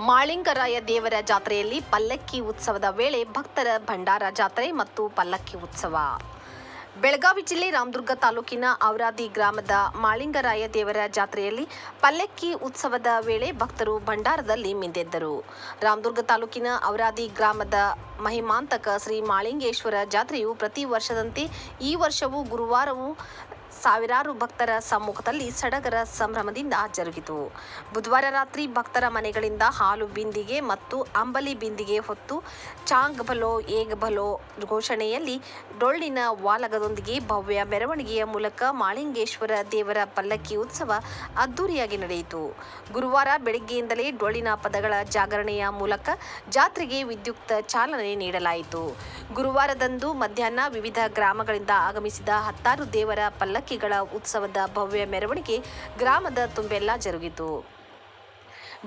ಮಾಳಿಂಗರಾಯ ದೇವರ ಜಾತ್ರೆಯಲ್ಲಿ ಪಲ್ಲಕ್ಕಿ ಉತ್ಸವದ ವೇಳೆ ಭಕ್ತರ ಭಂಡಾರ ಜಾತ್ರೆ ಮತ್ತು ಪಲ್ಲಕ್ಕಿ ಉತ್ಸವ. ಬೆಳಗಾವಿ ಜಿಲ್ಲೆ ರಾಮದುರ್ಗ ತಾಲೂಕಿನ ಔರಾದಿ ಗ್ರಾಮದ ಮಾಳಿಂಗರಾಯ ದೇವರ ಜಾತ್ರೆಯಲ್ಲಿ ಪಲ್ಲಕ್ಕಿ ಉತ್ಸವದ ವೇಳೆ ಭಕ್ತರು ಭಂಡಾರದಲ್ಲಿ ಮಿಂದೆದ್ದರು. ರಾಮದುರ್ಗ ತಾಲೂಕಿನ ಔರಾದಿ ಗ್ರಾಮದ ಮಹಿಮಾಂತಕ ಶ್ರೀ ಮಾಳಿಂಗೇಶ್ವರ ಜಾತ್ರೆಯು ಪ್ರತಿ ವರ್ಷದಂತೆ ಈ ವರ್ಷವೂ ಗುರುವಾರವೂ ಸಾವಿರಾರು ಭಕ್ತರ ಸಮ್ಮುಖದಲ್ಲಿ ಸಡಗರ ಸಂಭ್ರಮದಿಂದ ಜರುಗಿತು. ಬುಧವಾರ ರಾತ್ರಿ ಭಕ್ತರ ಮನೆಗಳಿಂದ ಹಾಲು ಬಿಂದಿಗೆ ಮತ್ತು ಅಂಬಲಿ ಬಿಂದಿಗೆ ಹೊತ್ತು ಚಾಂಗ್ ಭಲೋ ಏಗ್ ಭಲೋ ಘೋಷಣೆಯಲ್ಲಿ ಡೊಳ್ಳಿನ ವಾಲಗದೊಂದಿಗೆ ಭವ್ಯ ಮೆರವಣಿಗೆಯ ಮೂಲಕ ಮಾಳಿಂಗೇಶ್ವರ ದೇವರ ಪಲ್ಲಕ್ಕಿ ಉತ್ಸವ ಅದ್ದೂರಿಯಾಗಿ ನಡೆಯಿತು. ಗುರುವಾರ ಬೆಳಗ್ಗೆಯಿಂದಲೇ ಡೊಳ್ಳಿನ ಪದಗಳ ಜಾಗರಣೆಯ ಮೂಲಕ ಜಾತ್ರೆಗೆ ವಿದ್ಯುಕ್ತ ಚಾಲನೆ ನೀಡಲಾಯಿತು. ಗುರುವಾರದಂದು ಮಧ್ಯಾಹ್ನ ವಿವಿಧ ಗ್ರಾಮಗಳಿಂದ ಆಗಮಿಸಿದ ಹತ್ತಾರು ದೇವರ ಪಲ್ಲಕ್ಕಿಗಳ ಉತ್ಸವದ ಭವ್ಯ ಮೆರವಣಿಗೆ ಗ್ರಾಮದ ತುಂಬೆಲ್ಲ ಜರುಗಿತು.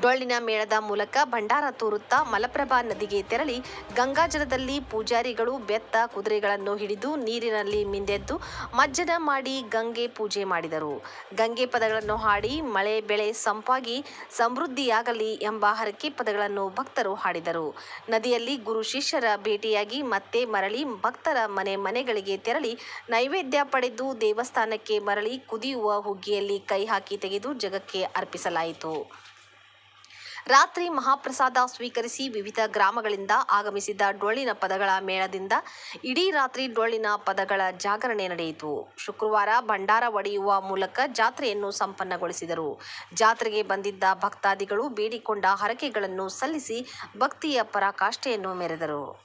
ಡೊಳ್ಳಿನ ಮೇಳದ ಮೂಲಕ ಭಂಡಾರ ತೋರುತ್ತಾ ಮಲಪ್ರಭಾ ನದಿಗೆ ತೆರಳಿ ಗಂಗಾಜಲದಲ್ಲಿ ಪೂಜಾರಿಗಳು ಬೆತ್ತ ಕುದುರೆಗಳನ್ನು ಹಿಡಿದು ನೀರಿನಲ್ಲಿ ಮಿಂದೆದ್ದು ಮಜ್ಜನ ಮಾಡಿ ಗಂಗೆ ಪೂಜೆ ಮಾಡಿದರು. ಗಂಗೆ ಪದಗಳನ್ನು ಹಾಡಿ ಮಳೆ ಬೆಳೆ ಸಂಪಾಗಿ ಸಮೃದ್ಧಿಯಾಗಲಿ ಎಂಬ ಹರಕೆ ಪದಗಳನ್ನು ಭಕ್ತರು ಹಾಡಿದರು. ನದಿಯಲ್ಲಿ ಗುರು ಶಿಷ್ಯರ ಭೇಟಿಯಾಗಿ ಮತ್ತೆ ಮರಳಿ ಭಕ್ತರ ಮನೆಗಳಿಗೆ ತೆರಳಿ ನೈವೇದ್ಯ ಪಡೆದು ದೇವಸ್ಥಾನಕ್ಕೆ ಮರಳಿ ಕುದಿಯುವ ಹುಗ್ಗಿಯಲ್ಲಿ ಕೈ ಹಾಕಿ ತೆಗೆದು ಜಗಕ್ಕೆ ಅರ್ಪಿಸಲಾಯಿತು. ರಾತ್ರಿ ಮಹಾಪ್ರಸಾದ ಸ್ವೀಕರಿಸಿ ವಿವಿಧ ಗ್ರಾಮಗಳಿಂದ ಆಗಮಿಸಿದ ಡೊಳ್ಳಿನ ಪದಗಳ ಮೇಳದಿಂದ ಇಡೀ ರಾತ್ರಿ ಡೊಳ್ಳಿನ ಪದಗಳ ಜಾಗರಣೆ ನಡೆಯಿತು. ಶುಕ್ರವಾರ ಭಂಡಾರ ಒಡೆಯುವ ಮೂಲಕ ಜಾತ್ರೆಯನ್ನು ಸಂಪನ್ನಗೊಳಿಸಿದರು. ಜಾತ್ರೆಗೆ ಬಂದಿದ್ದ ಭಕ್ತಾದಿಗಳು ಬೇಡಿಕೊಂಡ ಹರಕೆಗಳನ್ನು ಸಲ್ಲಿಸಿ ಭಕ್ತಿಯ ಪರಾಕಾಷ್ಠೆಯನ್ನು ಮೆರೆದರು.